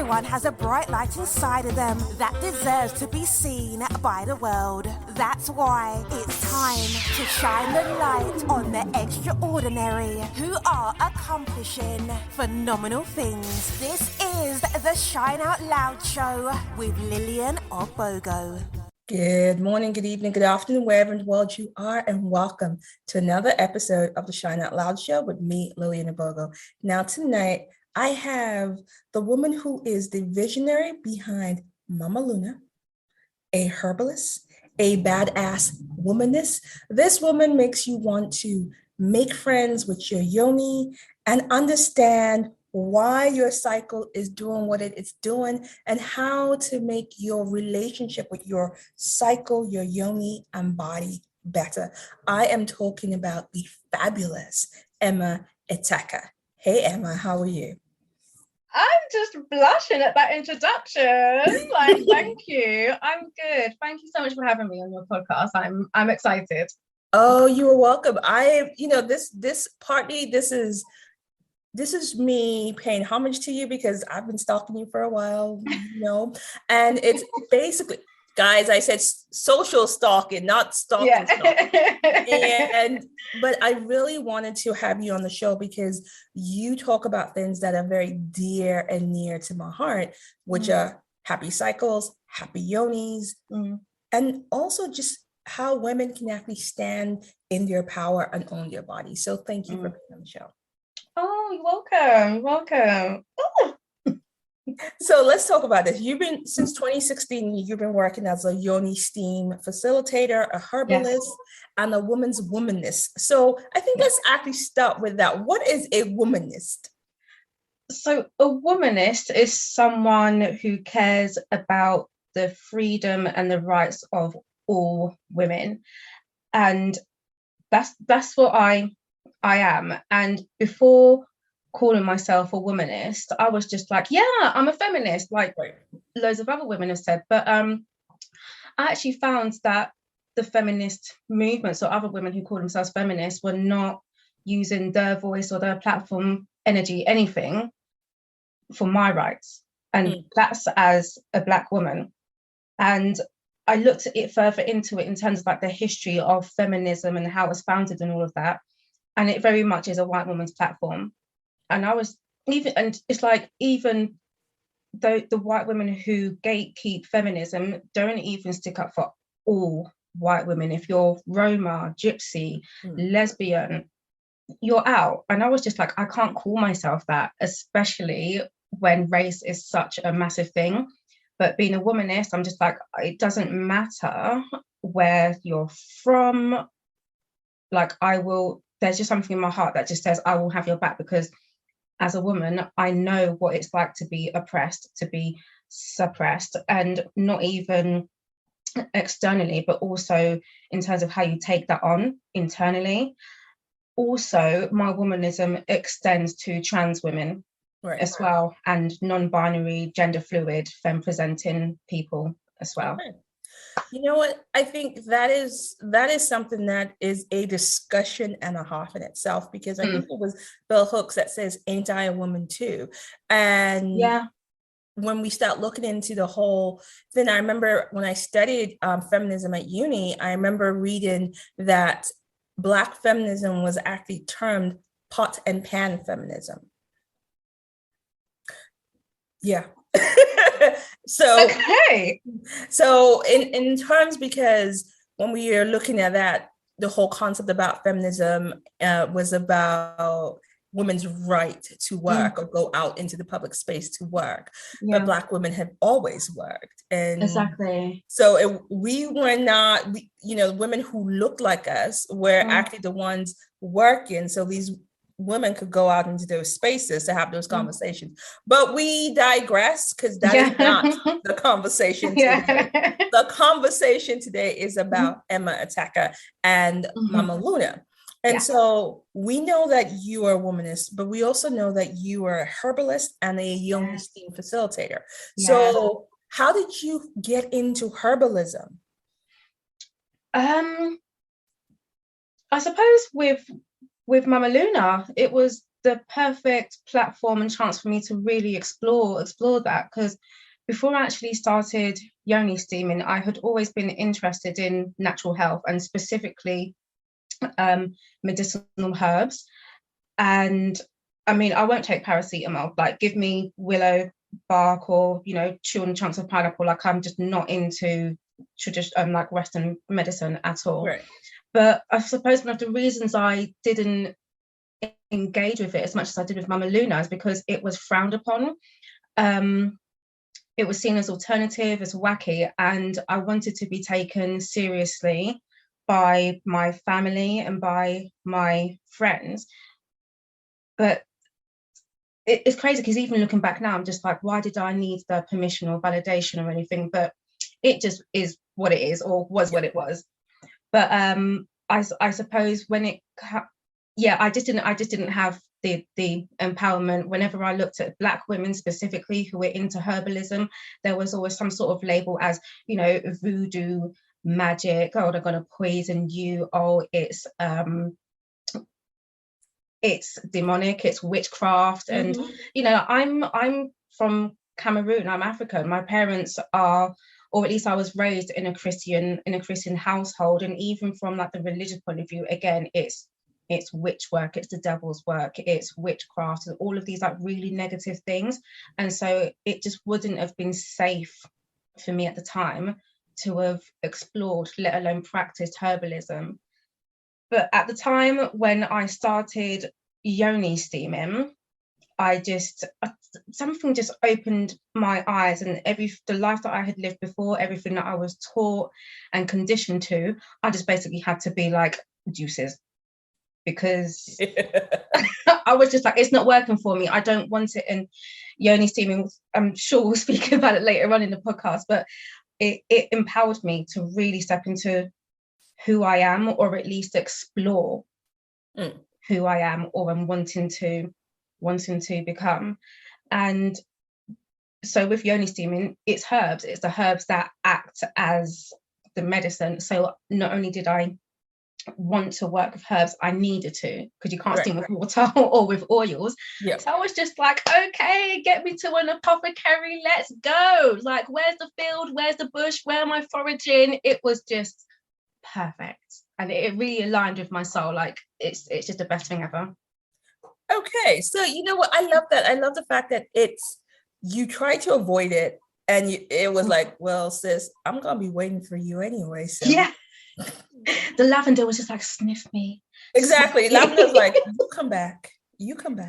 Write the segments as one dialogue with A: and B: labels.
A: Everyone has a bright light inside of them that deserves to be seen by the world. That's why it's time to shine the light on the extraordinary who are accomplishing phenomenal things. This is the Shine Out Loud Show with Lillian Obogo.
B: Good morning, good evening, good afternoon, wherever in the world you are, and welcome to another episode of the Shine Out Loud Show with me, Lillian Obogo. Now, tonight, I have the woman who is the visionary behind Mama Luna, a herbalist, a badass womanist. This woman makes you want to make friends with your Yoni and understand why your cycle is doing what it is doing and how to make your relationship with your cycle, your Yoni and body better. I am talking about the fabulous Emma Ekata. Hey, Emma, how are you?
C: I'm just blushing at that introduction. Thank you. I'm good. Thank you so much for having me on your podcast. I'm excited.
B: Oh, you are welcome. This is me paying homage to you because I've been stalking you for a while, and it's basically, guys, I said social stalking, not stalking.
C: Yeah.
B: But I really wanted to have you on the show because you talk about things that are very dear and near to my heart, which are happy cycles, happy yonis, and also just how women can actually stand in their power and own their body. So thank you for being on the show.
C: Oh, you're welcome. Oh.
B: So let's talk about this. Since 2016, you've been working as a Yoni steam facilitator, a herbalist, and a woman's womxnist. So I think let's actually start with that. What is a womxnist?
C: So a womxnist is someone who cares about the freedom and the rights of all women. And that's what I am. And before calling myself a womxnist, I was just like, yeah, I'm a feminist, like loads of other women have said. But I actually found that the feminist movements or other women who call themselves feminists were not using their voice or their platform, energy, anything for my rights. And that's as a Black woman. And I looked at it further into it in terms of like the history of feminism and how it was founded and all of that. And it very much is a white woman's platform. And even though the white women who gatekeep feminism don't even stick up for all white women. If you're Roma, Gypsy, lesbian, you're out. And I was just like, I can't call myself that, especially when race is such a massive thing. But being a womanist, I'm just like, it doesn't matter where you're from. Like, there's just something in my heart that just says, I will have your back, because as a woman, I know what it's like to be oppressed, to be suppressed, and not even externally, but also in terms of how you take that on internally. Also, my womanism extends to trans women as well, and non-binary, gender fluid, femme-presenting people as well.
B: Right. You know what? I think that is something that is a discussion and a half in itself, because I think it was Bell Hooks that says, "Ain't I a woman too?" And when we start looking into the whole thing, I remember when I studied feminism at uni, I remember reading that Black feminism was actually termed pot and pan feminism. Yeah. So in terms, because when we are looking at that, the whole concept about feminism was about women's right to work or go out into the public space to work. But Black women have always worked. And
C: exactly.
B: So we were not, women who looked like us were actually the ones working. So these women could go out into those spaces to have those conversations. But we digress, because that is not the conversation today. The conversation today is about Emma Ekata and Mama Luna. And so we know that you are a womanist, but we also know that you are a herbalist and a Yoni steam facilitator. So how did you get into herbalism?
C: I suppose with Mama Luna, it was the perfect platform and chance for me to really explore that, because before I actually started Yoni steaming, I had always been interested in natural health and specifically medicinal herbs. And I mean, I won't take paracetamol, like give me willow bark or, you know, chewing chunks of pineapple. Like I'm just not into traditional like Western medicine at all.
B: Right.
C: But I suppose one of the reasons I didn't engage with it as much as I did with Mama Luna is because it was frowned upon. It was seen as alternative, as wacky, and I wanted to be taken seriously by my family and by my friends. But it's crazy because even looking back now, I'm just like, why did I need the permission or validation or anything? But it just is what it is, or was what it was. But I suppose when it, I just didn't have the empowerment. Whenever I looked at Black women specifically who were into herbalism, there was always some sort of label as, you know, voodoo, magic. Oh, they're gonna poison you. Oh, it's demonic, it's witchcraft. And you know, I'm from Cameroon, I'm African. My parents are, or at least I was raised in a Christian household, and even from like the religious point of view, again, it's witch work, it's the devil's work, it's witchcraft, and all of these like really negative things. And so it just wouldn't have been safe for me at the time to have explored, let alone practiced herbalism. But at the time when I started Yoni steaming, something just opened my eyes, and the life that I had lived before, everything that I was taught and conditioned to, I just basically had to be like, juices, because I was just like, it's not working for me. I don't want it. And Yoni steaming, I'm sure we'll speak about it later on in the podcast, but it empowered me to really step into who I am, or at least explore who I am, or I'm wanting to become. And so with Yoni steaming, it's herbs. It's the herbs that act as the medicine. So not only did I want to work with herbs, I needed to, because you can't steam with water or with oils. Yep. So I was just like, okay, get me to an apothecary, let's go. Like, where's the field? Where's the bush? Where am I foraging? It was just perfect, and it really aligned with my soul. Like it's just the best thing ever.
B: Okay, so you know what, I love that. I love the fact that you try to avoid it, and it was like, well, sis, I'm gonna be waiting for you anyway. So
C: yeah, the lavender was just like, sniff me.
B: Exactly. Lavender's like, you come back,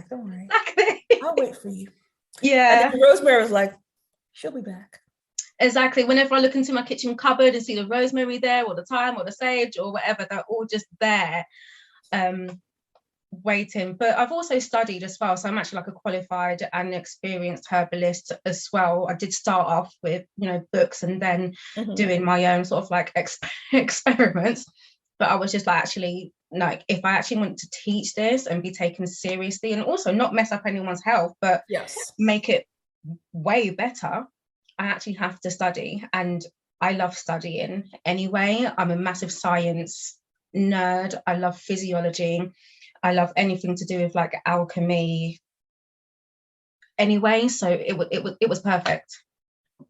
B: don't worry,
C: exactly.
B: I'll wait for you.
C: Yeah.
B: And then Rosemary was like, she'll be back.
C: Exactly. Whenever I look into my kitchen cupboard and see the rosemary there, or the thyme, or the sage, or whatever, they're all just there, waiting. But I've also studied as well, so I'm actually like a qualified and experienced herbalist as well. I did start off with, you know, books, and then doing my own sort of like experiments. But I was just like, actually, like, if I actually want to teach this and be taken seriously, and also not mess up anyone's health, but make it way better, I actually have to study. And I love studying anyway. I'm a massive science nerd. I love physiology. I love anything to do with like alchemy anyway. So it was perfect.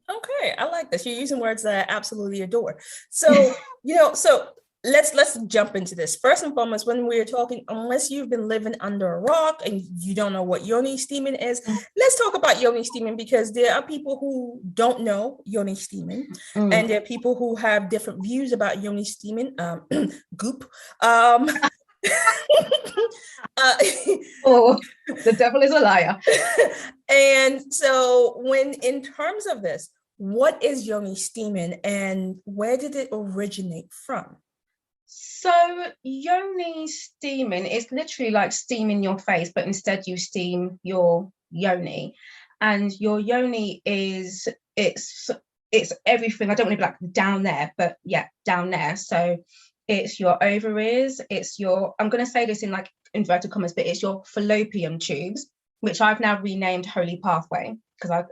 B: Okay, I like this. You're using words that I absolutely adore. So, you know, so let's jump into this. First and foremost, when we're talking, unless you've been living under a rock and you don't know what Yoni steaming is, let's talk about Yoni steaming, because there are people who don't know Yoni steaming, and there are people who have different views about Yoni steaming. Goop.
C: Oh, the devil is a liar.
B: And so in terms of this, what is Yoni steaming and where did it originate from?
C: So Yoni steaming is literally like steaming your face, but instead you steam your yoni. And your yoni is, it's everything. I don't want to be like down there, but yeah, down there. So it's your ovaries, it's your, I'm going to say this in like inverted commas, but it's your fallopian tubes, which I've now renamed Holy Pathway, because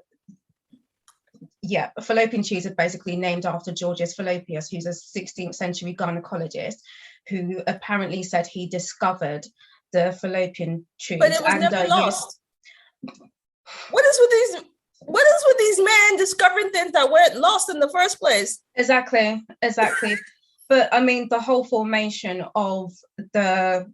C: fallopian tubes are basically named after Georgius Fallopius, who's a 16th century gynecologist who apparently said he discovered the fallopian tubes.
B: But it was never lost. What is with these men discovering things that weren't lost in the first place?
C: Exactly. But I mean, the whole formation of the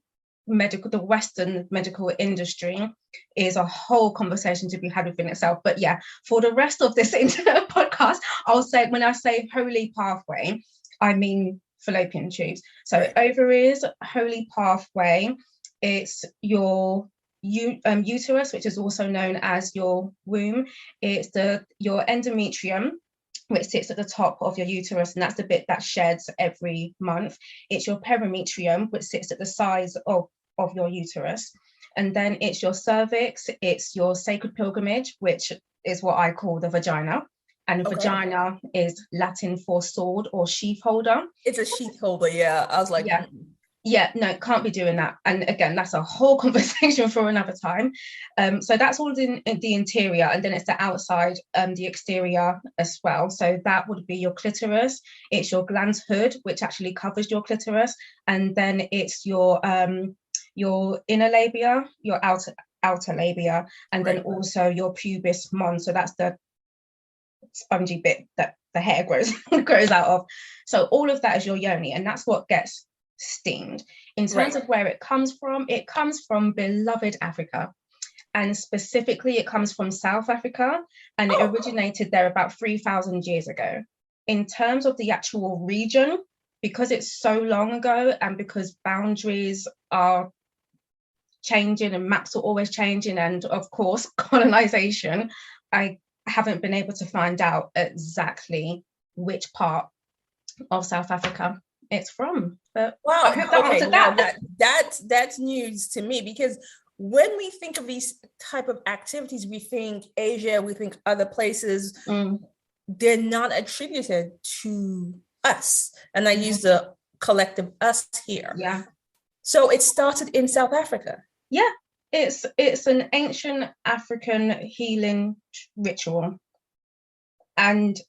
C: Western medical industry is a whole conversation to be had within itself. But yeah, for the rest of this podcast, I'll say, when I say holy pathway, I mean fallopian tubes. So right. Ovaries, holy pathway, it's your uterus, which is also known as your womb. It's your endometrium, which sits at the top of your uterus, and that's the bit that sheds every month. It's your perimetrium, which sits at the sides of your uterus. And then it's your cervix, it's your sacred pilgrimage, which is what I call the vagina. And okay. Vagina is Latin for sword or sheath holder.
B: It's a sheath holder, yeah. I was like,
C: yeah, no, can't be doing that. And again, that's a whole conversation for another time. So that's all in the interior, and then it's the outside, the exterior as well. So that would be your clitoris. It's your glans hood, which actually covers your clitoris, and then it's your inner labia, your outer labia, and right. Then also your pubis mons. So that's the spongy bit that the hair grows out of. So all of that is your yoni, and that's what gets steamed. In terms of where it comes from beloved Africa, and specifically it comes from South Africa, and it originated there about 3,000 years ago. In terms of the actual region, because it's so long ago and because boundaries are changing and maps are always changing, and of course colonization, I haven't been able to find out exactly which part of South Africa it's from. But
B: wow,
C: I hope that answered that.
B: That's news to me, because when we think of these type of activities, we think Asia, we think other places. They're not attributed to us, and I use the collective us here.
C: Yeah.
B: So it started in South Africa.
C: Yeah, it's an ancient African healing ritual, and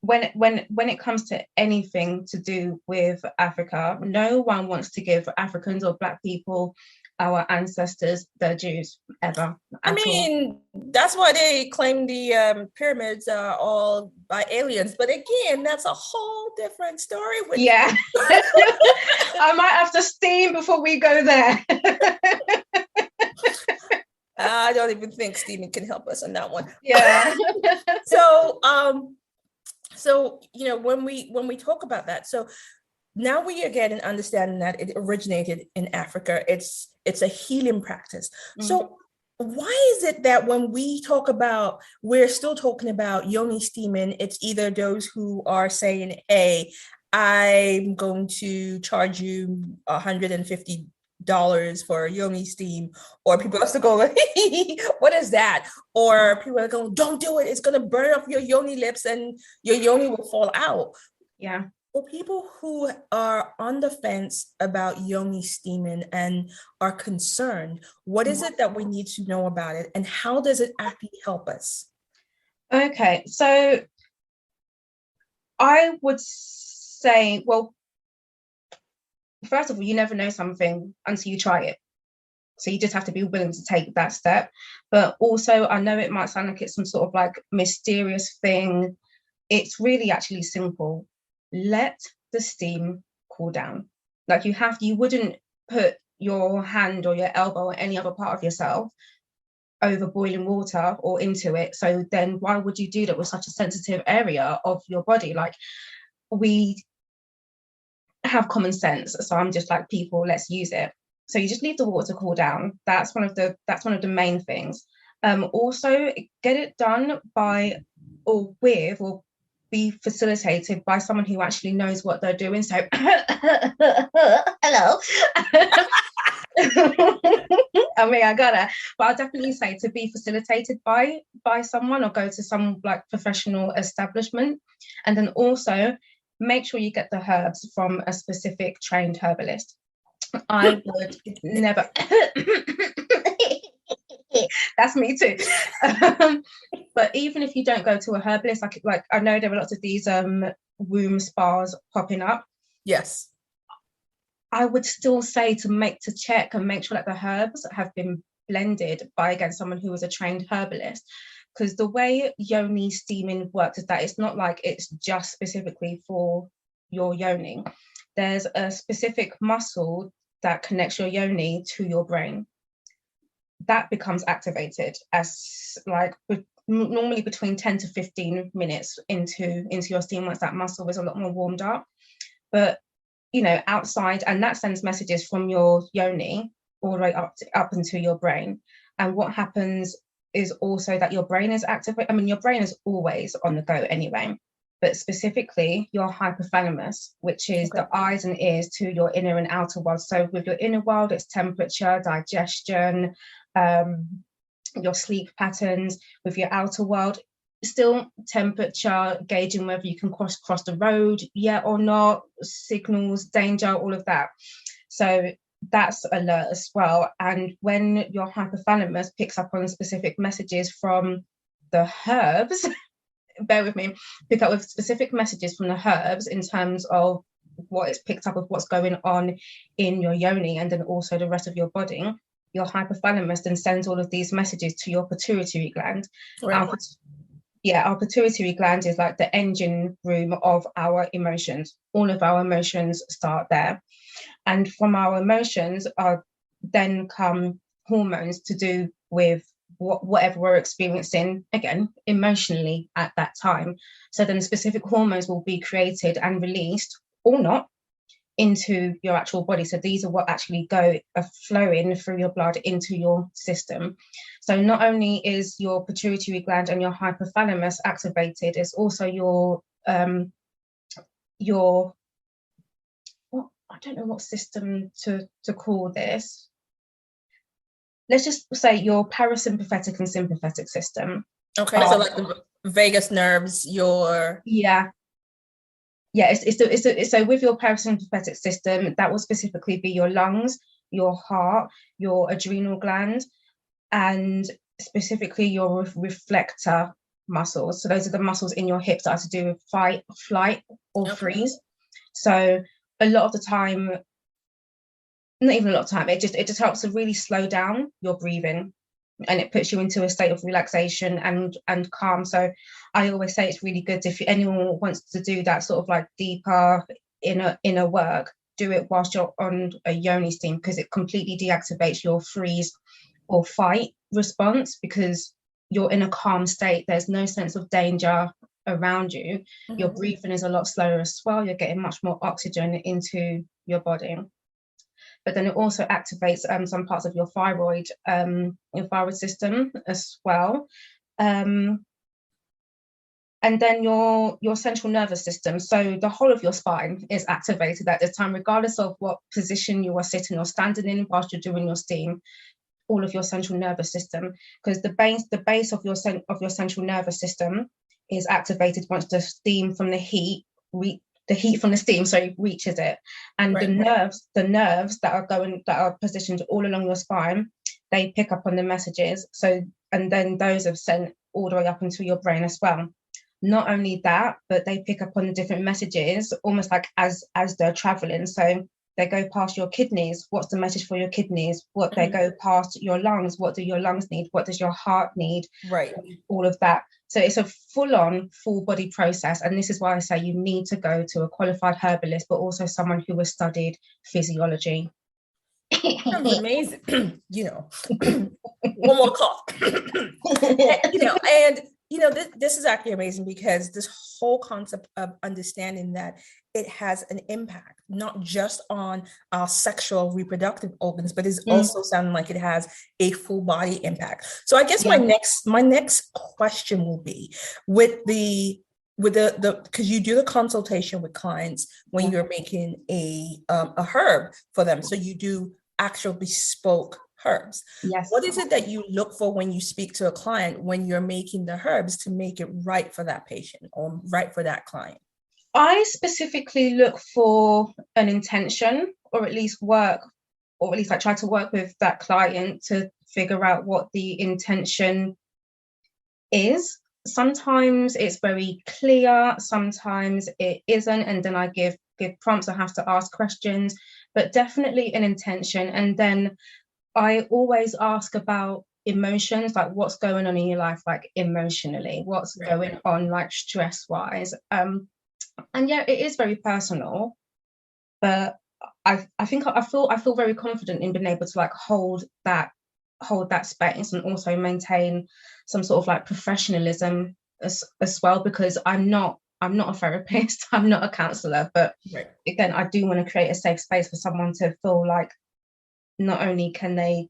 C: when it comes to anything to do with Africa, no one wants to give Africans or Black people, our ancestors, their dues ever.
B: I mean, that's why they claim the pyramids are all by aliens. But again, that's a whole different story.
C: Yeah. I might have to steam before we go there.
B: I don't even think steaming can help us on that one.
C: Yeah.
B: So, you know, when we talk about that, so now we are getting understanding that it originated in Africa. It's a healing practice. So why is it that when we talk about, we're still talking about yoni steaming, it's either those who are saying, hey, I'm going to charge you $150 for yoni steam, or people are still going, what is that? Or people are going, don't do it, it's going to burn up your yoni lips and your yoni will fall out.
C: Yeah.
B: For people who are on the fence about yoni steaming and are concerned, what is it that we need to know about it, and how does it actually help us?
C: Okay, so I would say, well, first of all, you never know something until you try it. So you just have to be willing to take that step. But also, I know it might sound like it's some sort of like mysterious thing. It's really actually simple. Let the steam cool down. Like you wouldn't put your hand or your elbow or any other part of yourself over boiling water or into it. So then why would you do that with such a sensitive area of your body? Like, we have common sense. So I'm just like, people, let's use it. So you just leave the water to cool down. That's one of the main things. Also, get it done by or with or be facilitated by someone who actually knows what they're doing. So hello. I mean, but I'll definitely say to be facilitated by someone, or go to some like professional establishment. And then also make sure you get the herbs from a specific trained herbalist. I would never that's me too. But even if you don't go to a herbalist, like I know there are lots of these womb spas popping up.
B: Yes.
C: I would still say to check and make sure that the herbs have been blended by, again, someone who is a trained herbalist. Because the way Yoni steaming works is that it's not like it's just specifically for your yoni. There's a specific muscle that connects your yoni to your brain. That becomes activated as like normally between 10 to 15 minutes into your steam, once that muscle is a lot more warmed up. But outside, and that sends messages from your yoni all the way up into your brain. And what happens is also that your brain is activated. I mean, your brain is always on the go anyway, but specifically your hypothalamus, which is the eyes and ears to your inner and outer world. So with your inner world, it's temperature, digestion, your sleep patterns. With your outer world, still temperature, gauging whether you can cross the road, yeah or not, signals, danger, all of that. So that's alert as well. And when your hypothalamus picks up on specific messages from the herbs, bear with me, pick up with specific messages from the herbs in terms of what is picked up of what's going on in your yoni and then also the rest of your body, your hypothalamus then sends all of these messages to your pituitary gland. Right. Our pituitary gland is like the engine room of our emotions. All of our emotions start there. And from our emotions then come hormones to do with whatever we're experiencing, again, emotionally at that time. So then specific hormones will be created and released, or not, into your actual body. So these are what actually flowing through your blood into your system. So not only is your pituitary gland and your hypothalamus activated, it's also your I don't know what system to call this. Let's just say your parasympathetic and sympathetic system.
B: Okay, so like the vagus nerves, so with your parasympathetic system, that will specifically be your lungs, your heart, your adrenal gland, and specifically your reflector muscles. So those are the muscles in your hips that are to do with fight, flight, or freeze. So a lot of the time, not even a lot of time, it just helps to really slow down your breathing, and it puts you into a state of relaxation and calm. So I always say it's really good if anyone wants to do that sort of like deeper inner work, do it whilst you're on a yoni steam, because it completely deactivates your freeze or fight response, because you're in a calm state. There's no sense of danger around you. Mm-hmm. Your breathing is a lot slower as well. You're getting much more oxygen into your body. But then it also activates some parts of your thyroid system as well. And then your central nervous system. So the whole of your spine is activated at this time, regardless of what position you are sitting or standing in whilst you're doing your steam. All of your central nervous system, because the base of your central nervous system is activated once the steam from the heat from the steam reaches it, and the nerves that are positioned all along your spine, they pick up on the messages. So, and then those are sent all the way up into your brain as well. Not only that, but they pick up on the different messages almost like as they're traveling. So they go past your kidneys. What's the message for your kidneys? What they go past your lungs. What do your lungs need? What does your heart need? Right. All of that. So it's a full body process. And this is why I say you need to go to a qualified herbalist, but also someone who has studied physiology. Sounds amazing. One more cough. This is actually amazing, because this whole concept of understanding that it has an impact, not just on our sexual reproductive organs, but it's also sounding like it has a full body impact. So I guess my next question will be with the because you do the consultation with clients when you're making a herb for them. So you do actual bespoke herbs. Yes. What is it that you look for when you speak to a client when you're making the herbs to make it right for that patient or right for that client?
C: I specifically look for an intention, or at least I try to work with that client to figure out what the intention is. Sometimes it's very clear, sometimes it isn't, and then I give prompts. I have to ask questions but definitely an intention. And then I always ask about emotions, like what's going on in your life, like emotionally, what's going on, like stress wise. And yeah, it is very personal, but I think I feel very confident in being able to like hold that space, and also maintain some sort of like professionalism as well, because I'm not a therapist, I'm not a counselor, but again, I do want to create a safe space for someone to feel like not only can they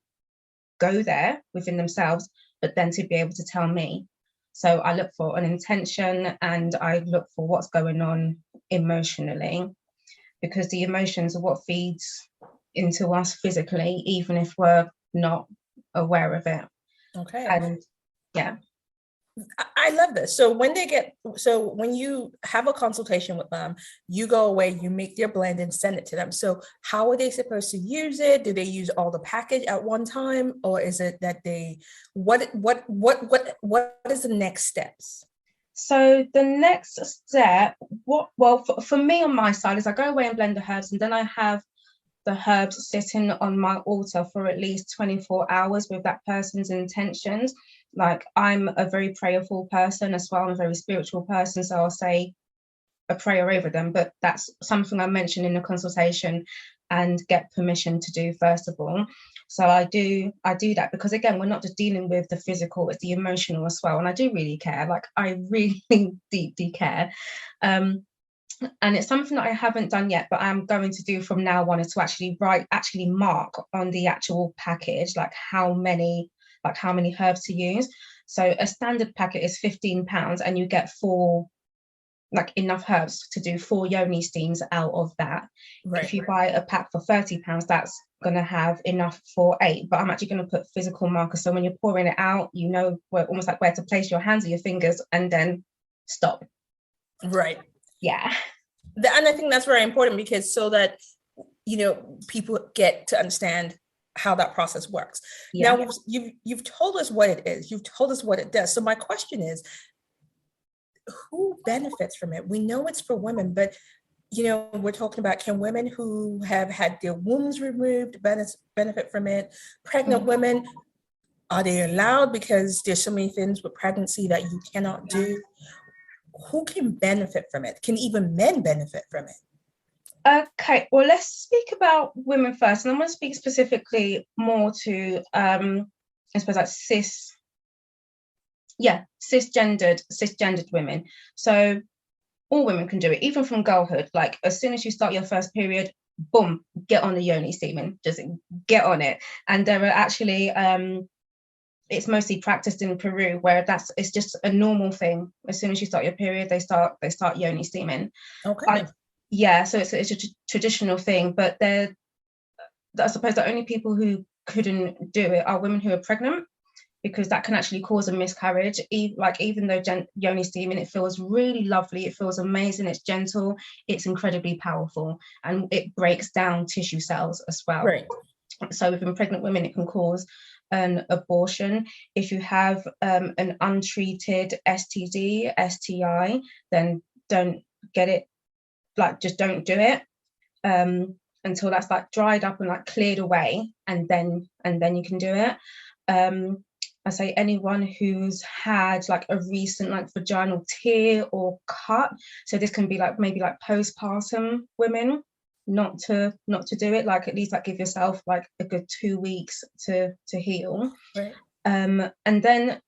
C: go there within themselves, but then to be able to tell me. So I look for an intention, and I look for what's going on emotionally, because the emotions are what feeds into us physically, even if we're not aware of it.
B: Okay.
C: And yeah.
B: I love this. So when you have a consultation with them, you go away, you make their blend and send it to them. So how are they supposed to use it? Do they use all the package at one time, or is it that what is the next steps?
C: So the next step, for me on my side, is I go away and blend the herbs, and then I have the herbs sitting on my altar for at least 24 hours with that person's intentions. Like, I'm a very prayerful person as well. I'm a very spiritual person, so I'll say a prayer over them, but that's something I mentioned in the consultation and get permission to do first of all. So I do that, because again, we're not just dealing with the physical, it's the emotional as well. And I do really care, like I really deeply care. And it's something that I haven't done yet, but I'm going to do from now on, is to actually mark on the actual package, like how many herbs to use. So a standard packet is £15, and you get enough herbs to do 4 Yoni steams out of that. If you buy a pack for £30, that's going to have enough for 8. But I'm actually going to put physical markers, so when you're pouring it out, you know almost like where to place your hands or your fingers, and then stop.
B: Right.
C: Yeah.
B: And I think that's very important, because so that, people get to understand how that process works. Yeah. Now, you've told us what it is. You've told us what it does. So my question is, who benefits from it? We know it's for women, but, we're talking about, can women who have had their wombs removed benefit from it? Pregnant women, are they allowed? Because there's so many things with pregnancy that you cannot do. Who can benefit from it? Can even men benefit from it?
C: Okay, well, let's speak about women first. And I'm going to speak specifically more to, I suppose, like cisgendered women. So all women can do it, even from girlhood. Like, as soon as you start your first period, boom, get on the Yoni steaming, just get on it. And there are actually, it's mostly practiced in Peru, where it's just a normal thing. As soon as you start your period, they start Yoni steaming.
B: Okay.
C: So it's a traditional thing, but I suppose the only people who couldn't do it are women who are pregnant, because that can actually cause a miscarriage. Even though Yoni steaming, it feels really lovely, it feels amazing, it's gentle, it's incredibly powerful, and it breaks down tissue cells as well.
B: Right.
C: So within pregnant women, it can cause an abortion. If you have an untreated STD, STI, then don't get it. Like, just don't do it until that's like dried up and like cleared away, and then you can do it. I say anyone who's had like a recent like vaginal tear or cut, so this can be like maybe like postpartum women, not to do it. Like, at least like give yourself like a good 2 weeks to heal.
B: Right.
C: And then,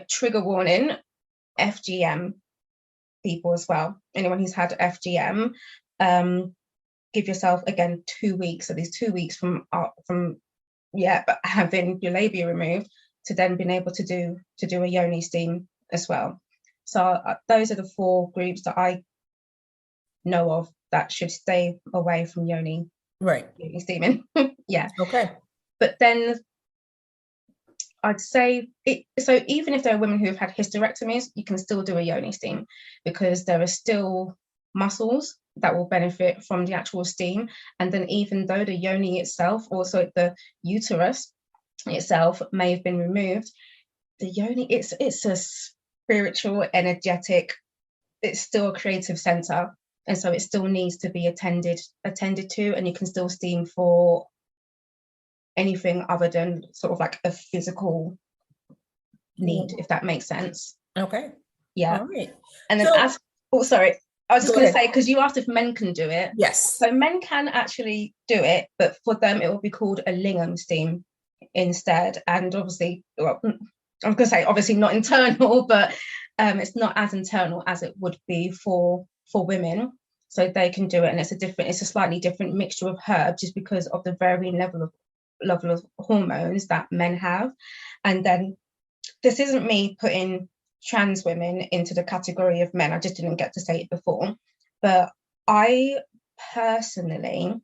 C: trigger warning, FGM people as well. Anyone who's had FGM, give yourself again 2 weeks, at least 2 weeks from having your labia removed, to then being able to do a Yoni steam as well. So those are the 4 groups that I know of that should stay away from Yoni steaming. Yeah.
B: Okay.
C: But then I'd say so even if there are women who have had hysterectomies, you can still do a Yoni steam, because there are still muscles that will benefit from the actual steam. And then even though the Yoni itself, also the uterus itself, may have been removed, the Yoni, it's a spiritual, energetic, it's still a creative center and so it still needs to be attended to, and you can still steam for anything other than sort of like a physical need, if that makes sense.
B: Okay.
C: Yeah.
B: All right.
C: And then sorry, I was just going to say, because you asked if men can do it.
B: Yes.
C: So men can actually do it, but for them it will be called a lingam steam instead. And obviously, well, I'm going to say obviously not internal, but it's not as internal as it would be for women. So they can do it, and it's a slightly different mixture of herbs, just because of the varying level of hormones that men have. And then this isn't me putting trans women into the category of men. I just didn't get to say it before. But I personally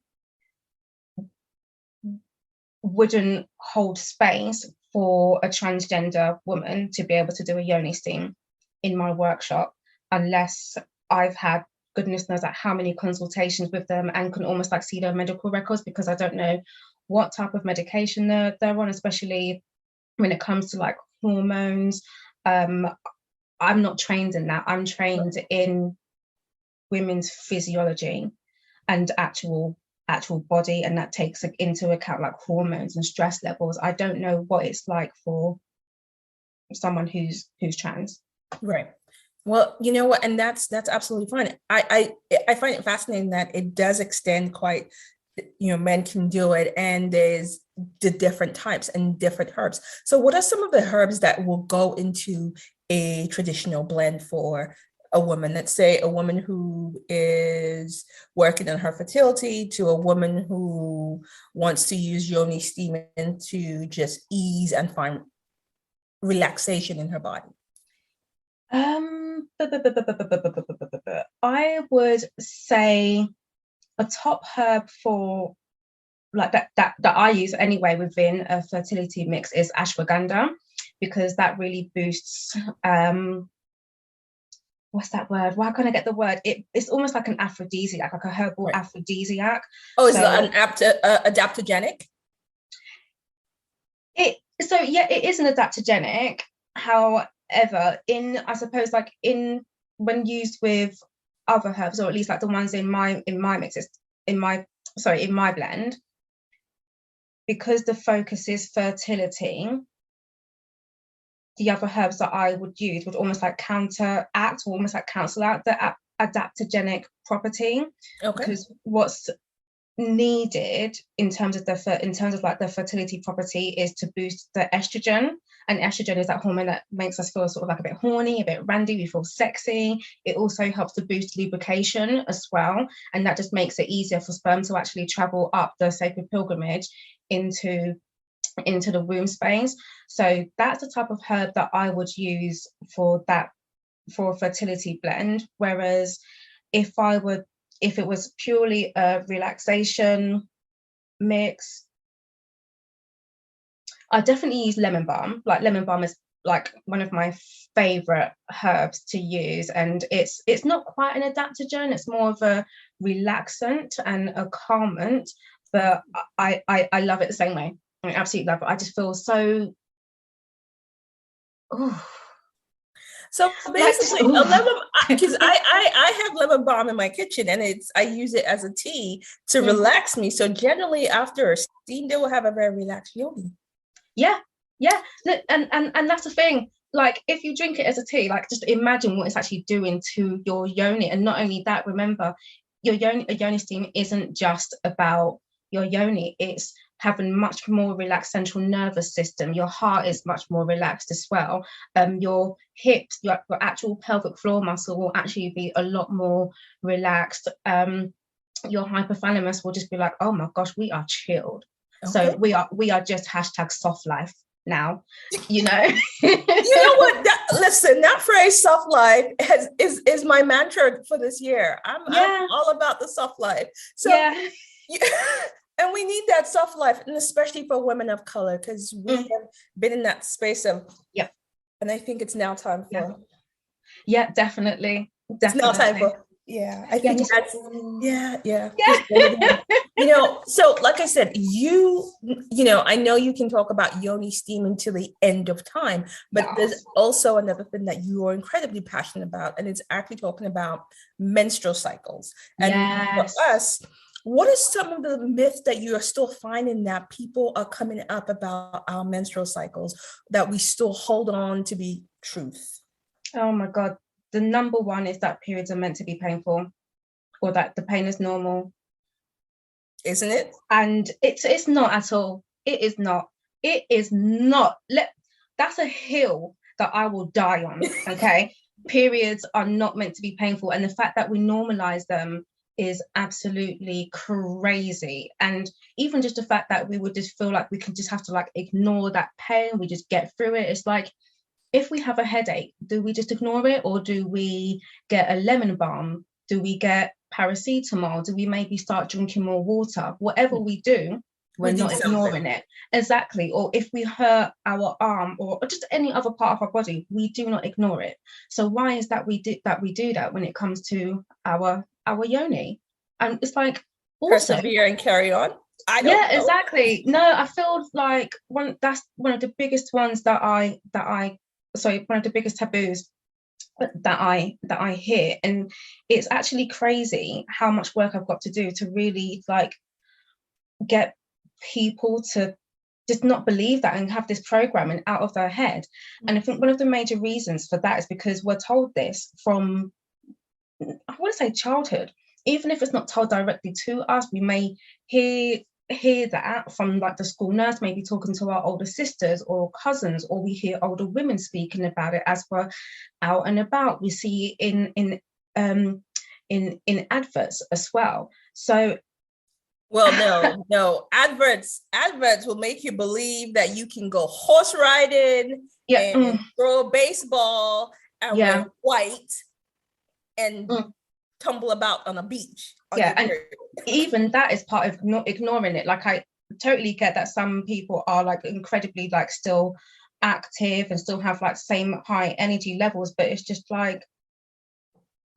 C: wouldn't hold space for a transgender woman to be able to do a Yoni steam in my workshop unless I've had, goodness knows like how many consultations with them, and can almost like see their medical records, because I don't know what type of medication they're on, especially when it comes to like hormones. I'm not trained in that. I'm trained in women's physiology and actual body, and that takes into account like hormones and stress levels. I don't know what it's like for someone who's trans.
B: Right. Well, you know what, and that's absolutely fine. I find it fascinating that it does extend quite, men can do it, and there's the different types and different herbs. So what are some of the herbs that will go into a traditional blend for a woman? Let's say a woman who is working on her fertility, to a woman who wants to use Yoni steaming to just ease and find relaxation in her body.
C: I would say a top herb for like that I use anyway within a fertility mix is ashwagandha, because that really boosts what's that word? Why can't I get the word? It's almost like an aphrodisiac, like a herbal aphrodisiac.
B: Oh, is it an adaptogenic?
C: It is an adaptogenic. However, when used with other herbs, or at least like the ones in my mixes, in my blend, because the focus is fertility, the other herbs that I would use would almost like counteract, or almost like cancel out the adaptogenic property. Okay. Because what's needed in terms of the fertility property is to boost the estrogen, and estrogen is that hormone that makes us feel sort of like a bit horny, a bit randy, we feel sexy. It also helps to boost lubrication as well, and that just makes it easier for sperm to actually travel up the sacred pilgrimage into the womb space. So that's the type of herb that I would use for a fertility blend. Whereas if it was purely a relaxation mix, I definitely use lemon balm. Like lemon balm is like one of my favorite herbs to use, and it's not quite an adaptogen, it's more of a relaxant and a calmant, but I love it the same way. I absolutely love it. I just feel so
B: so basically a lemon, because I have lemon balm in my kitchen, and I use it as a tea to relax me. So generally after a steam, they will have a very relaxed yoni.
C: Yeah. And that's the thing. Like if you drink it as a tea, like just imagine what it's actually doing to your yoni. And not only that, remember, a yoni steam isn't just about your yoni. It's having much more relaxed central nervous system. Your heart is much more relaxed as well. Your hips, your actual pelvic floor muscle will actually be a lot more relaxed. Your hypothalamus will just be like, oh my gosh, we are chilled. Okay. So we are just #soft life now, You know
B: what? Listen, that phrase "soft life" is my mantra for this year. I'm all about the soft life. So and we need that soft life, and especially for women of color, because we have been in that space of and I think it's now time for
C: definitely.
B: It's now time for Yeah, I think that's, yeah.
C: Yeah.
B: You know, so like I said, I know you can talk about Yoni steam until the end of time, but there's also another thing that you are incredibly passionate about, and it's actually talking about menstrual cycles. And for us, what are some of the myths that you are still finding that people are coming up about our menstrual cycles that we still hold on to be truth?
C: Oh my God. The number one is that periods are meant to be painful, or that the pain is normal.
B: Isn't it?
C: And it's not at all. It is not. It is not. That's a hill that I will die on. Okay. Periods are not meant to be painful. And the fact that we normalize them is absolutely crazy. And even just the fact that we would just feel like we can just have to like ignore that pain, we just get through it. It's like, if we have a headache, do we just ignore it, or do we get a lemon balm? Do we get paracetamol? Do we maybe start drinking more water? Whatever we do, we're not ignoring it. Exactly. Or if we hurt our arm or just any other part of our body, we do not ignore it. So why is that we do that when it comes to our yoni? And it's like, also
B: persevere and carry on.
C: Exactly. No, I feel like that's one of the biggest ones one of the biggest taboos that I hear. And it's actually crazy how much work I've got to do to really like get people to just not believe that and have this programming out of their head. And I think one of the major reasons for that is because we're told this from, I want to say, childhood. Even if it's not told directly to us, we may hear that from like the school nurse, maybe talking to our older sisters or cousins, or we hear older women speaking about it as we're out and about. We see in adverts as well. So
B: no, adverts will make you believe that you can go horse riding and throw a baseball and wear white and tumble about on a beach.
C: And even that is part of not ignoring it. Like, I totally get that some people are like incredibly like still active and still have like same high energy levels, but it's just like,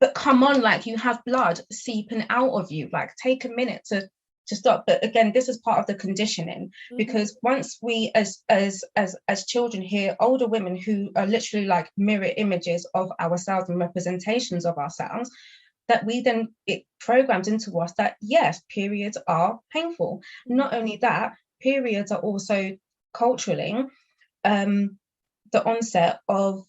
C: but come on, like, you have blood seeping out of you, like take a minute to stop. But again, this is part of the conditioning, because once we as children hear older women who are literally like mirror images of ourselves and representations of ourselves, that it programs into us that yes, periods are painful. Not only that, periods are also culturally the onset of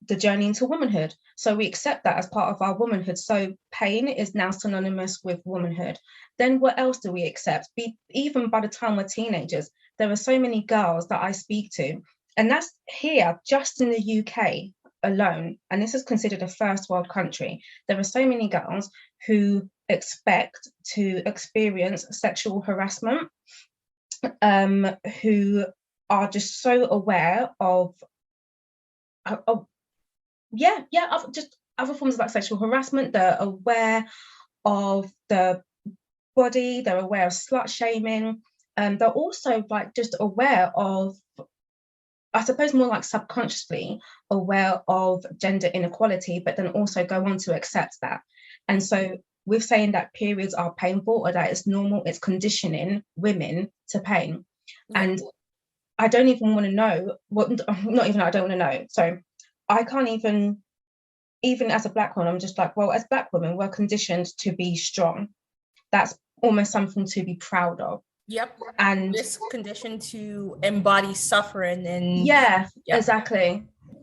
C: the journey into womanhood. So we accept that as part of our womanhood. So pain is now synonymous with womanhood. Then what else do we accept? Even by the time we're teenagers, there are so many girls that I speak to, and that's here just in the UK alone, and this is considered a first world country. There are so many girls who expect to experience sexual harassment, who are just so aware of just other forms of like sexual harassment. They're aware of the body, they're aware of slut shaming, they're also like just aware of, I suppose, more like subconsciously aware of gender inequality, but then also go on to accept that. And so with saying that periods are painful or that it's normal, it's conditioning women to pain. And I don't even want to know I don't want to know. So I can't even as a Black woman, I'm just like, well, as Black women, we're conditioned to be strong. That's almost something to be proud of.
B: Yep. And this condition to embody suffering and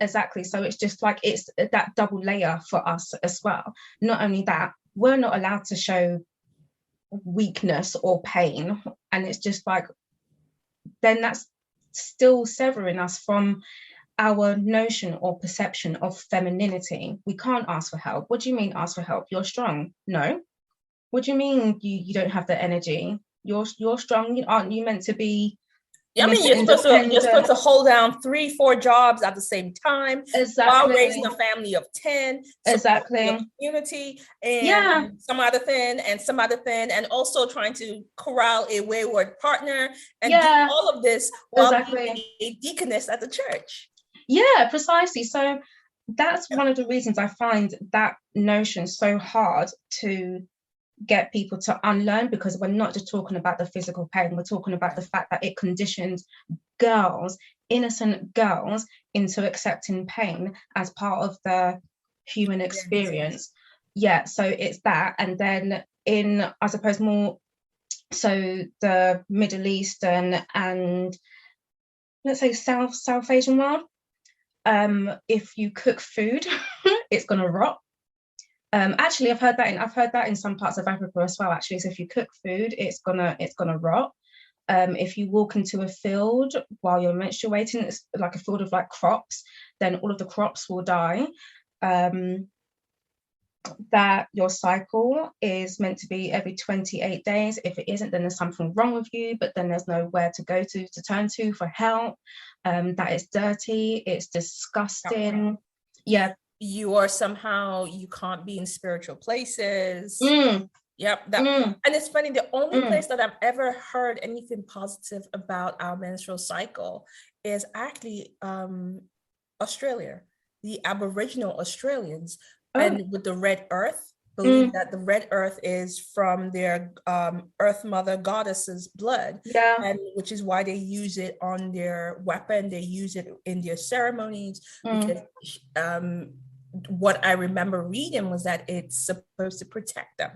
C: exactly. So it's just like, it's that double layer for us as well. Not only that, we're not allowed to show weakness or pain, and it's just like, then that's still severing us from our notion or perception of femininity. We can't ask for help. What do you mean ask for help? You're strong. No. What do you mean you don't have the energy? You're strong. Aren't you meant to be?
B: I mean, you're supposed to hold down 3-4 jobs at the same time, while raising a family of 10,
C: exactly,
B: community, and some other thing, and also trying to corral a wayward partner, and do all of this while being a deaconess at the church.
C: Yeah, precisely. So that's one of the reasons I find that notion so hard to get people to unlearn, because we're not just talking about the physical pain, we're talking about the fact that it conditions girls, innocent girls, into accepting pain as part of the human experience. Yeah, so it's that. And then in, I suppose, more so the Middle Eastern and, let's say, South Asian world, if you cook food, it's gonna rot. Actually, I've heard that in some parts of Africa as well. Actually, so if you cook food, it's gonna rot. If you walk into a field while you're menstruating, it's like a field of like crops, then all of the crops will die. That your cycle is meant to be every 28 days. If it isn't, then there's something wrong with you, but then there's nowhere to go to turn to for help. That it's dirty, it's disgusting. Yeah.
B: You are somehow, you can't be in spiritual places. Yep. And it's funny, the only place that I've ever heard anything positive about our menstrual cycle is actually Australia. The Aboriginal Australians, and with the red earth, believe that the red earth is from their earth mother goddess's blood, and which is why they use it on their weapon, they use it in their ceremonies, because what I remember reading was that it's supposed to protect them.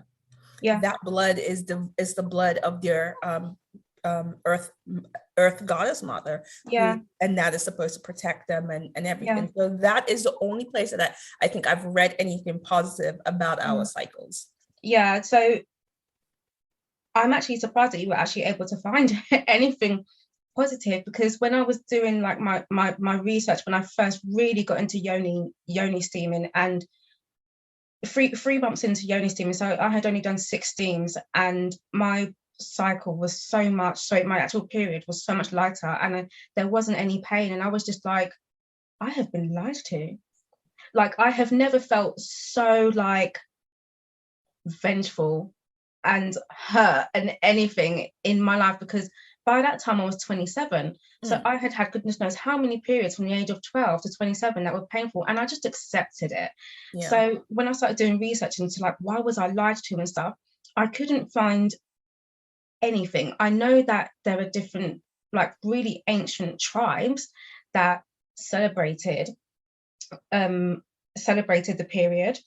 B: That blood is the blood of their earth goddess mother, and that is supposed to protect them and everything. So that is the only place that I think I've read anything positive about our cycles.
C: So I'm actually surprised that you were actually able to find anything positive, because when I was doing like my research, when I first really got into Yoni steaming, and three months into Yoni steaming, so I had only done 6 steams, and my cycle was my actual period was so much lighter, and there wasn't any pain, and I was just like, I have been lied to. Like, I have never felt so like vengeful and hurt and anything in my life, because by that time I was 27, so I had goodness knows how many periods from the age of 12 to 27 that were painful, and I just accepted it. So when I started doing research into like why was I lied to and stuff, I couldn't find anything. I know that there are different like really ancient tribes that celebrated the period,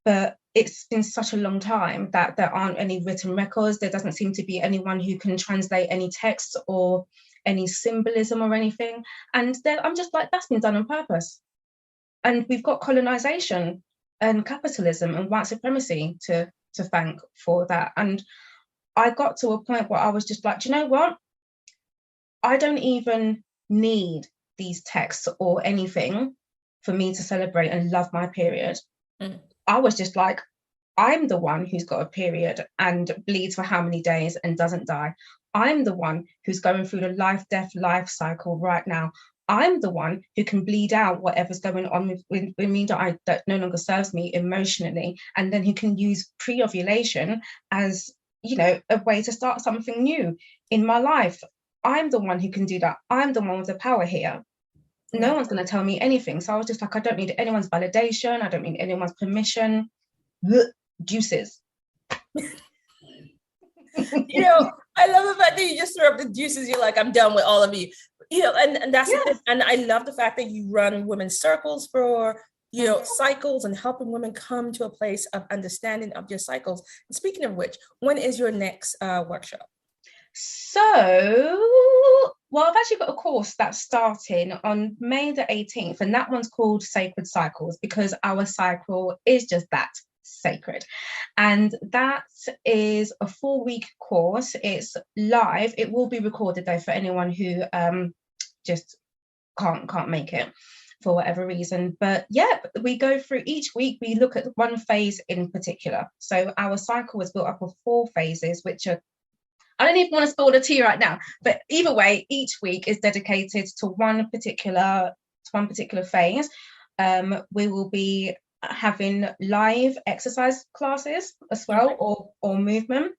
C: but it's been such a long time that there aren't any written records. There doesn't seem to be anyone who can translate any text or any symbolism or anything. And then I'm just like, that's been done on purpose. And we've got colonization and capitalism and white supremacy to thank for that. And I got to a point where I was just like, do you know what? I don't even need these texts or anything for me to celebrate and love my period. I was just like, I'm the one who's got a period and bleeds for how many days and doesn't die. I'm the one who's going through the life cycle right now. I'm the one who can bleed out whatever's going on with me that no longer serves me emotionally, and then who can use pre-ovulation as, you know, a way to start something new in my life. I'm the one who can do that. I'm the one with the power here. No one's going to tell me anything. So I was just like, I don't need anyone's validation. I don't need anyone's permission. Juices.
B: You know, I love the fact that you just throw up the juices. You're like, I'm done with all of you. You know, and that's and I love the fact that you run women's circles for, you know, cycles and helping women come to a place of understanding of your cycles. And speaking of which, when is your next workshop?
C: So, well, I've actually got a course that's starting on May the 18th, and that one's called Sacred Cycles, because our cycle is just that, sacred. And that is a 4-week course. It's live. It will be recorded though for anyone who just can't make it for whatever reason. But yeah, we go through each week, we look at one phase in particular. So our cycle is built up of 4 phases, which are, I don't even want to spill the tea right now, but either way, each week is dedicated to one particular phase. We will be having live exercise classes as well, or movement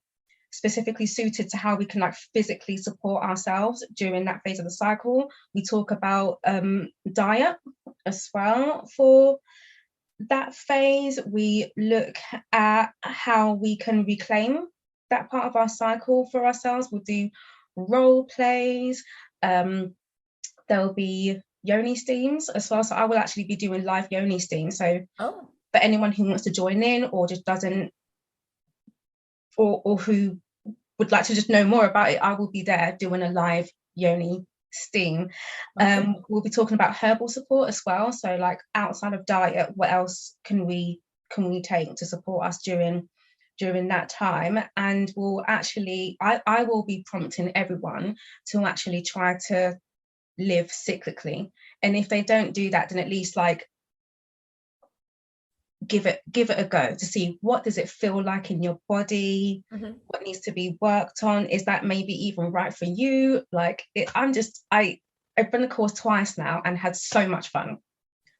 C: specifically suited to how we can like physically support ourselves during that phase of the cycle. We talk about diet as well. For that phase, we look at how we can reclaim that part of our cycle for ourselves. We'll do role plays. There'll be Yoni steams as well. So I will actually be doing live Yoni steams. So for anyone who wants to join in or just doesn't, or who would like to just know more about it, I will be there doing a live Yoni steam. We'll be talking about herbal support as well. So like outside of diet, what else can we take to support us during that time? And we'll actually, I will be prompting everyone to actually try to live cyclically. And if they don't do that, then at least like give it a go to see what does it feel like in your body, what needs to be worked on, is that maybe even right for you? Like I've been the course twice now and had so much fun.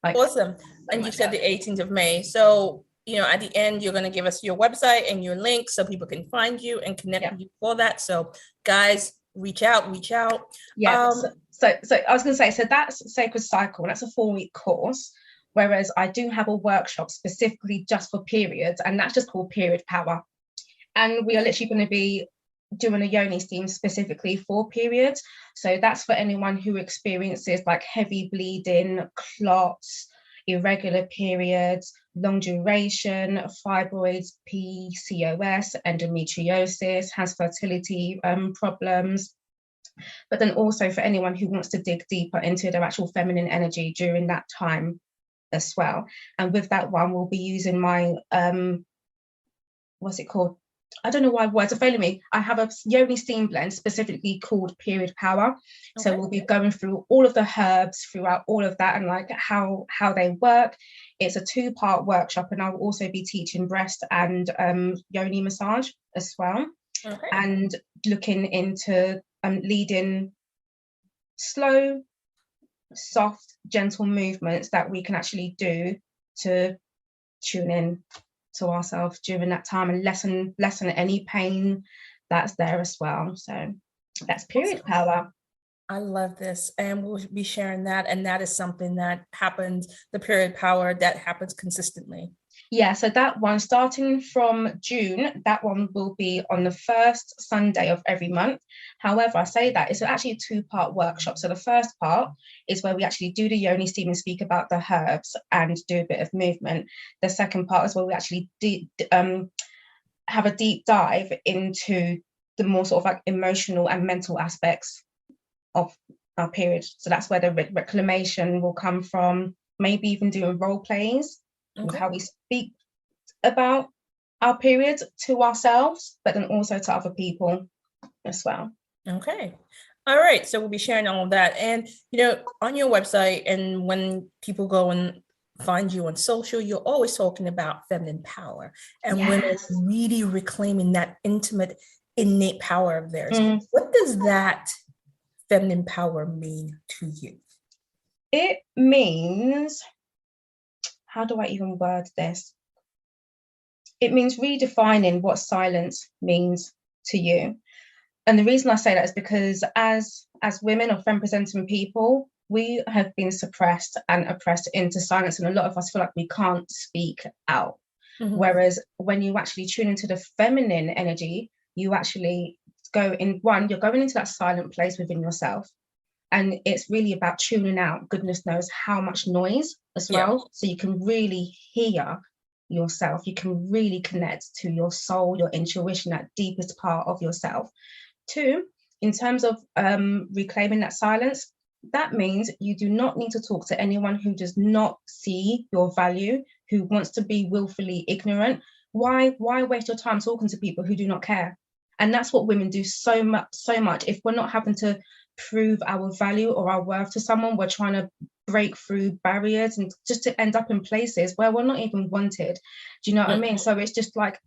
C: Like,
B: awesome. And you said the 18th of May, so at the end you're going to give us your website and your link so people can find you and connect with you for that. So guys, reach out.
C: So I was going to say, so that's Sacred Cycle, and that's a 4-week course. Whereas I do have a workshop specifically just for periods, and that's just called Period Power. And we are literally going to be doing a Yoni steam specifically for periods. So that's for anyone who experiences like heavy bleeding, clots, irregular periods, long duration, fibroids, PCOS, endometriosis, has fertility problems. But then also for anyone who wants to dig deeper into their actual feminine energy during that time as well. And with that one, we'll be using my what's it called? I don't know why words are failing me. I have a Yoni steam blend specifically called Period Power. So we'll be going through all of the herbs throughout all of that and like how they work. It's a 2-part workshop, and I'll also be teaching breast and Yoni massage as well. And looking into leading slow, soft, gentle movements that we can actually do to tune in to ourselves during that time and lessen any pain that's there as well. So that's Period Power.
B: I love this, and we'll be sharing that, and that is something that happens, the Period Power, that happens consistently.
C: Yeah, so that one, starting from June, that one will be on the first Sunday of every month. However, I say that it's actually a 2-part workshop. So the first part is where we actually do the Yoni steam and speak about the herbs and do a bit of movement. The second part is where we actually have a deep dive into the more sort of like emotional and mental aspects of our period. So that's where the reclamation will come from, maybe even doing role plays. With how we speak about our periods to ourselves, but then also to other people as well.
B: Okay. All right. So we'll be sharing all of that. And, on your website, and when people go and find you on social, you're always talking about feminine power and women really reclaiming that intimate, innate power of theirs. What does that feminine power mean to you?
C: It means, how do I even word this? It means redefining what silence means to you. And the reason I say that is because as women or femme-presenting people, we have been suppressed and oppressed into silence. And a lot of us feel like we can't speak out. Whereas when you actually tune into the feminine energy, you actually you're going into that silent place within yourself. And it's really about tuning out, goodness knows how much noise as well. So you can really hear yourself. You can really connect to your soul, your intuition, that deepest part of yourself. 2, in terms of reclaiming that silence, that means you do not need to talk to anyone who does not see your value, who wants to be willfully ignorant. Why waste your time talking to people who do not care? And that's what women do so much. If we're not having to prove our value or our worth to someone, we're trying to break through barriers and just to end up in places where we're not even wanted. Do you know what I mean? So it's just like,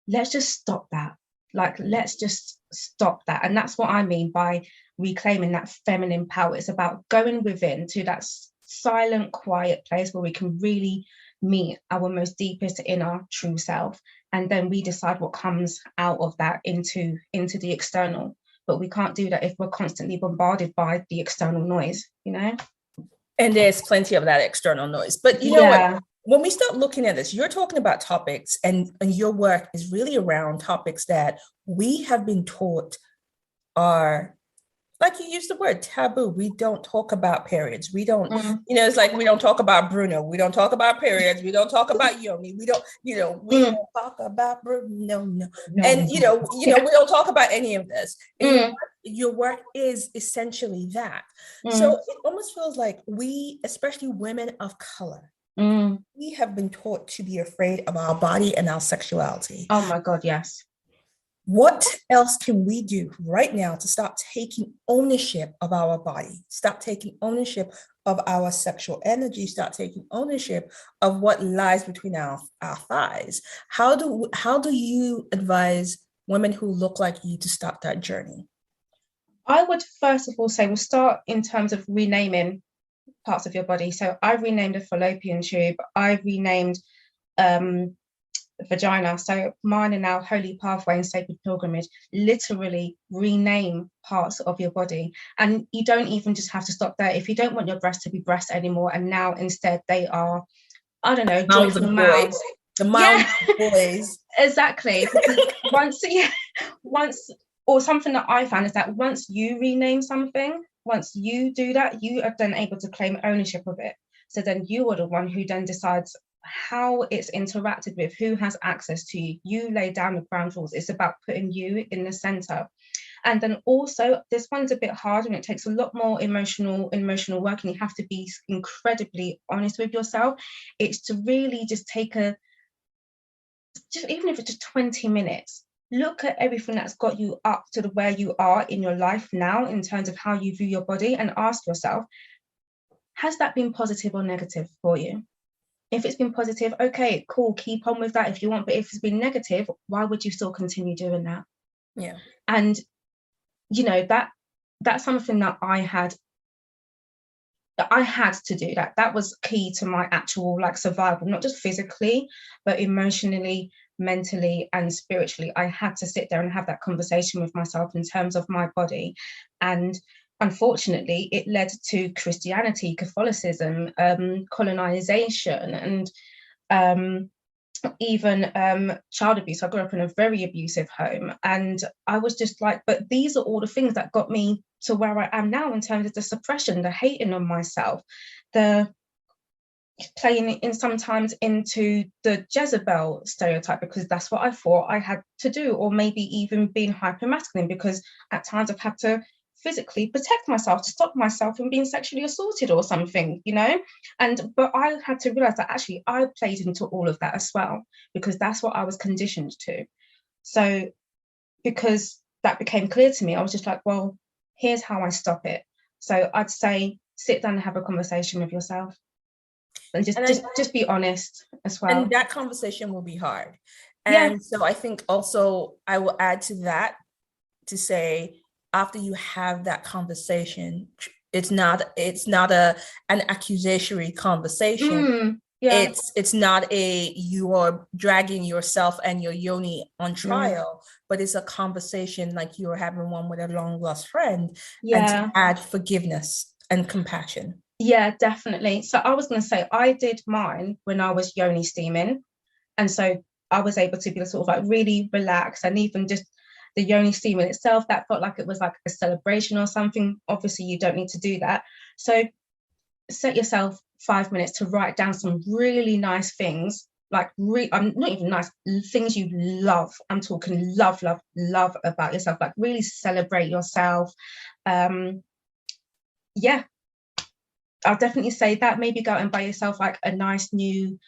C: let's just stop that. Let's just stop that. And that's what I mean by reclaiming that feminine power. It's about going within to that silent, quiet place where we can really meet our most deepest inner true self. And then we decide what comes out of that into the external. But we can't do that if we're constantly bombarded by the external noise,
B: And there's plenty of that external noise. But you know what? When we start looking at this, you're talking about topics, and your work is really around topics that we have been taught are, like you used the word, taboo. We don't talk about periods. We don't, it's like we don't talk about Bruno. We don't talk about periods. We don't talk about Yoni. We don't, we don't talk about Bruno. No. And, we don't talk about any of this. And your work is essentially that. So it almost feels like we, especially women of color, we have been taught to be afraid of our body and our sexuality.
C: Oh my God, yes.
B: What else can we do right now to stop taking ownership of our body, stop taking ownership of our sexual energy, start taking ownership of what lies between our thighs? How do you advise women who look like you to start that journey?
C: I would first of all say we'll start in terms of renaming parts of your body. So I renamed a fallopian tube. I renamed vagina. So mine are now Holy Pathway and Sacred Pilgrimage. Literally rename parts of your body. And you don't even just have to stop there. If you don't want your breasts to be breasts anymore, and now instead they are, I don't know, joyful mouths.
B: The mouth boys.
C: Exactly. Once, or something that I found is that once you rename something, once you do that, you are then able to claim ownership of it. So then you are the one who then decides how it's interacted with, who has access to you. You lay down the ground rules. It's about putting you in the center. And then also, this one's a bit hard and it takes a lot more emotional work, and you have to be incredibly honest with yourself. It's to really just take even if it's just 20 minutes, look at everything that's got you up to where you are in your life now in terms of how you view your body, and ask yourself, has that been positive or negative for you? If it's been positive, okay, cool, keep on with that if you want. But if it's been negative, why would you still continue doing that?
B: Yeah.
C: And that's something that I had to do. That was key to my actual survival, not just physically, but emotionally, mentally, and spiritually. I had to sit there and have that conversation with myself in terms of my body. And unfortunately, it led to Christianity, Catholicism, colonization, and even child abuse. I grew up in a very abusive home, and I was just like, but these are all the things that got me to where I am now in terms of the suppression, the hating on myself, the playing in sometimes into the Jezebel stereotype, because that's what I thought I had to do, or maybe even being hypermasculine, because at times I've had to physically protect myself to stop myself from being sexually assaulted or something, but I had to realize that actually I played into all of that as well, because that's what I was conditioned to. So because that became clear to me, I was just like, well, here's how I stop it. So I'd say sit down and have a conversation with yourself, and just be honest as well.
B: And that conversation will be hard. And so I think also I will add to that to say, after you have that conversation, it's not an accusatory conversation. It's not you are dragging yourself and your yoni on trial, but it's a conversation like you were having one with a long lost friend, and to add forgiveness and compassion.
C: Yeah, definitely. So I was going to say, I did mine when I was yoni steaming, and so I was able to be sort of really relaxed, and even just the yoni steam in itself, that felt like it was like a celebration or something. Obviously, you don't need to do that. So set yourself 5 minutes to write down some really nice things, not even nice, things you love. I'm talking love about yourself, really celebrate yourself. I'll definitely say that. Maybe go out and buy yourself a nice new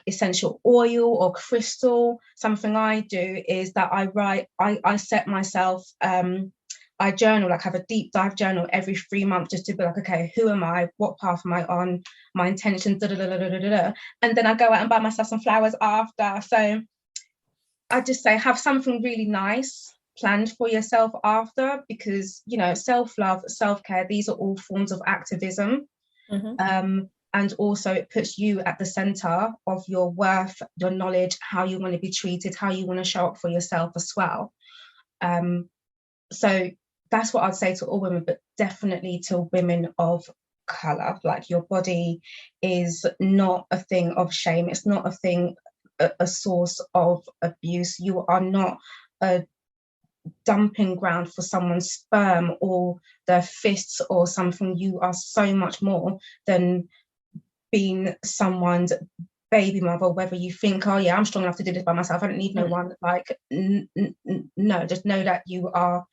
C: essential oil or crystal. Something I do is that I set myself, I journal, have a deep dive journal every 3 months, just to be okay, who am I? What path am I on? My intentions, and then I go out and buy myself some flowers after. So I just say, have something really nice planned for yourself after, because, self-love, self-care, these are all forms of activism. And also it puts you at the center of your worth, your knowledge, how you want to be treated, how you want to show up for yourself as well. So that's what I'd say to all women, but definitely to women of color. Like, your body is not a thing of shame. It's not a source of abuse. You are not a dumping ground for someone's sperm or their fists or something. You are so much more than being someone's baby mother, whether you think, oh yeah, I'm strong enough to do this by myself, I don't need no one. Like, no, just know that you are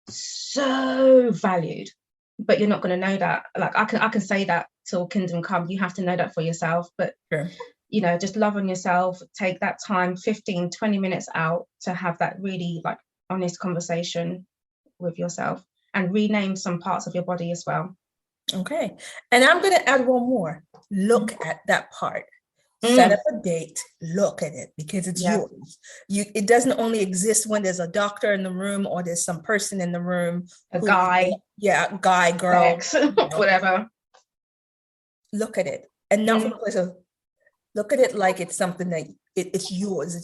C: so valued, but you're not going to know that. Like, I can say that till kingdom come. You have to know that for yourself. But
B: Sure.
C: you know, just love on yourself, take that time, 15-20 minutes out to have that really like honest conversation with yourself, and rename some parts of your body as well.
B: Okay. And I'm going to add one more. Look at that part. Set up a date, look at it, because it's yours. It doesn't only exist when there's a doctor in the room or there's some person in the room.
C: Guy,
B: girl,
C: sex, whatever.
B: Look at it. And not from a place of, look at it like it's something that it's yours,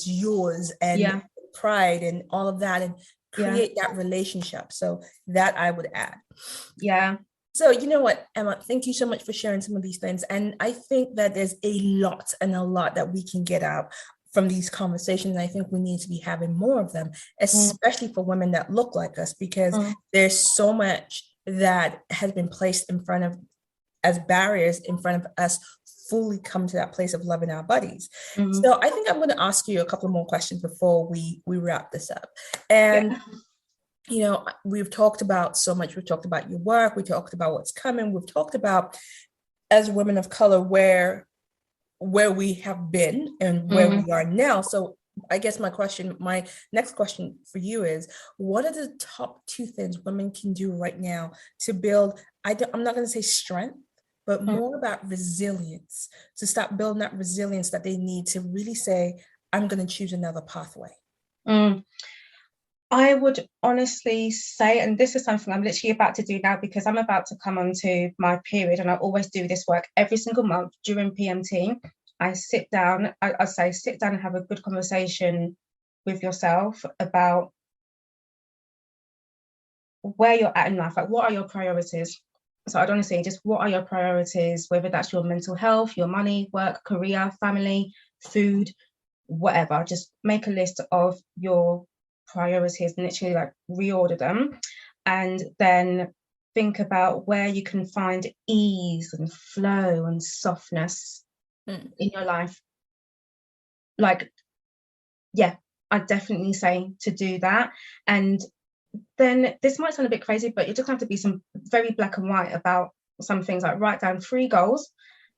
B: and pride and all of that, and create that relationship. So that I would add.
C: Yeah.
B: So you know what, Emma, thank you so much for sharing some of these things. And I think that there's a lot that we can get out from these conversations. And I think we need to be having more of them, especially for women that look like us, because there's so much that has been placed in front of, as barriers in front of us fully come to that place of loving our bodies. So I think I'm going to ask you a couple more questions before we wrap this up. And you know, we've talked about so much. We've talked about your work. We talked about what's coming. We've talked about, as women of color, where we have been and where we are now. So I guess my next question for you is, what are the top 2 things women can do right now to build, I'm not going to say strength, but more about resilience, to start building that resilience that they need to really say, I'm going to choose another pathway?
C: I would honestly say, and this is something I'm literally about to do now, because I'm about to come onto my period, and I always do this work every single month during PMT. I sit down and have a good conversation with yourself about where you're at in life. Like, what are your priorities? So I'd honestly say, just what are your priorities, whether that's your mental health, your money, work, career, family, food, whatever. Just make a list of your priorities and literally like reorder them, and then think about where you can find ease and flow and softness in your life. Like, I definitely say to do that. And then this might sound a bit crazy, but you just have to be some very black and white about some things. Like, write down 3 goals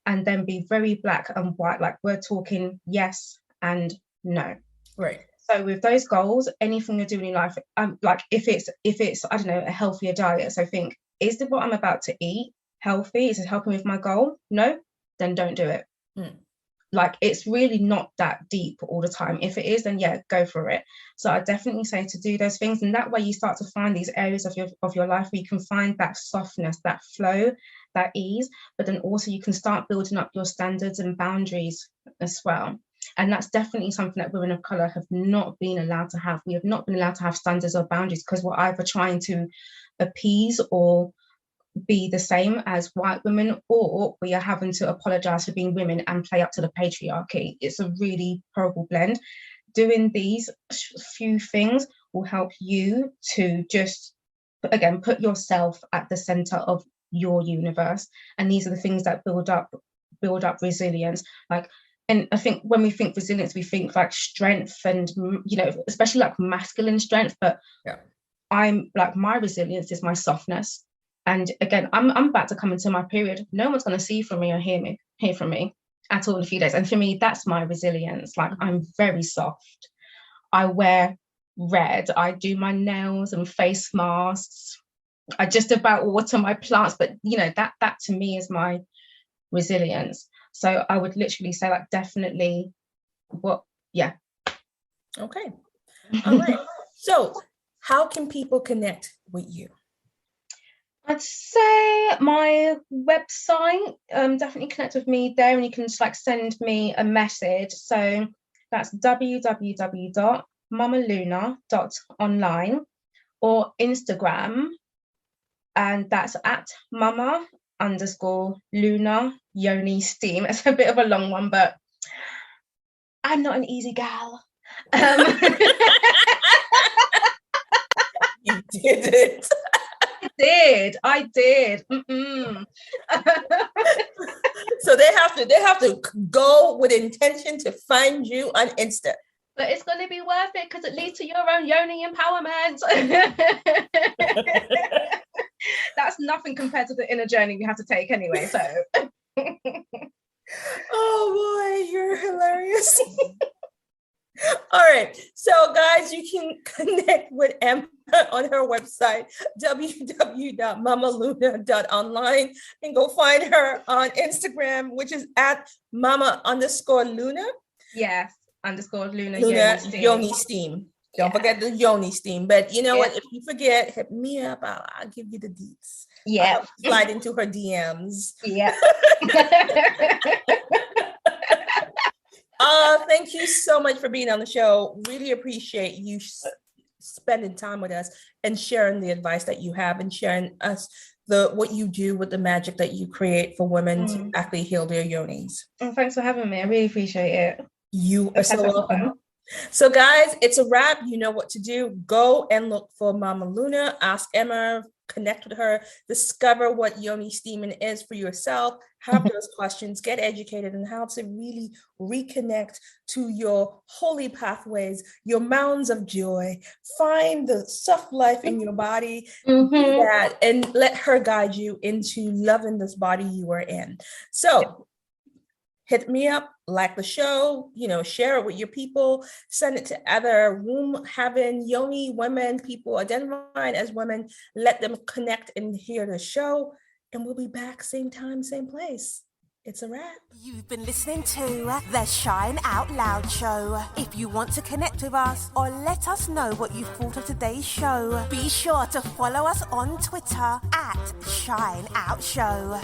C: and then be very black and white. Like, we're talking yes and no.
B: Right.
C: So with those goals, anything you're doing in life, like if it's I don't know, a healthier diet. So think, is what I'm about to eat healthy? Is it helping with my goal? No, then don't do it. Like, it's really not that deep all the time. If it is, then go for it. So I definitely say to do those things, and that way you start to find these areas of your life where you can find that softness, that flow, that ease. But then also you can start building up your standards and boundaries as well. And that's definitely something that women of color have not been allowed to have. We have not been allowed to have standards or boundaries, because we're either trying to appease or be the same as white women, or we are having to apologize for being women and play up to the patriarchy. It's a really horrible blend. Doing these few things will help you to just, again, put yourself at the center of your universe. And these are the things that build up resilience. Like, and I think when we think resilience, we think like strength and, you know, especially like masculine strength. But I'm like, my resilience is my softness. And again, I'm about to come into my period. No one's going to see from me or hear from me at all in a few days. And for me, that's my resilience. Like, I'm very soft. I wear red. I do my nails and face masks. I just about water my plants. But, you know, that to me is my resilience. So I would literally say, like, definitely Okay.
B: All right. So how can people connect with you?
C: I'd say my website, definitely connect with me there, and you can just like send me a message. So that's www.mamaluna.online, or Instagram, and that's at mama_luna_. _Luna, Yoni Steam. It's a bit of a long one, but I'm not an easy gal.
B: You did it.
C: I did.
B: So they have to go with intention to find you on Insta.
C: But it's going to be worth it because it leads to your own Yoni empowerment. That's nothing compared to the inner journey we have to take anyway. So,
B: oh boy, you're hilarious. All right, so guys, you can connect with Emma on her website, www.mamaluna.online, and go find her on Instagram, which is at mama_Luna.
C: Yes, _Luna
B: Yoni Steam. Don't forget the Yoni Steam. But you know what? If you forget, hit me up. I'll give you the deets.
C: Yeah.
B: Slide into her DMs.
C: Yeah.
B: Thank you so much for being on the show. Really appreciate you spending time with us and sharing the advice that you have and sharing us what you do with the magic that you create for women to actually heal their yonis.
C: Oh, thanks for having me. I really appreciate it.
B: You are so welcome. So guys, it's a wrap. You know what to do. Go and look for Mama Luna. Ask Emma, connect with her, discover what Yoni steaming is for yourself, have those questions, get educated on how to really reconnect to your holy pathways, your mounds of joy, find the soft life in your body, do that, and let her guide you into loving this body you are in. So hit me up, like the show, share it with your people, send it to other womb-having Yoni women, people identifying as women, let them connect and hear the show, and we'll be back same time, same place. It's a wrap.
A: You've been listening to the Shine Out Loud show. If you want to connect with us or let us know what you thought of today's show, be sure to follow us on Twitter at Shine Out Show.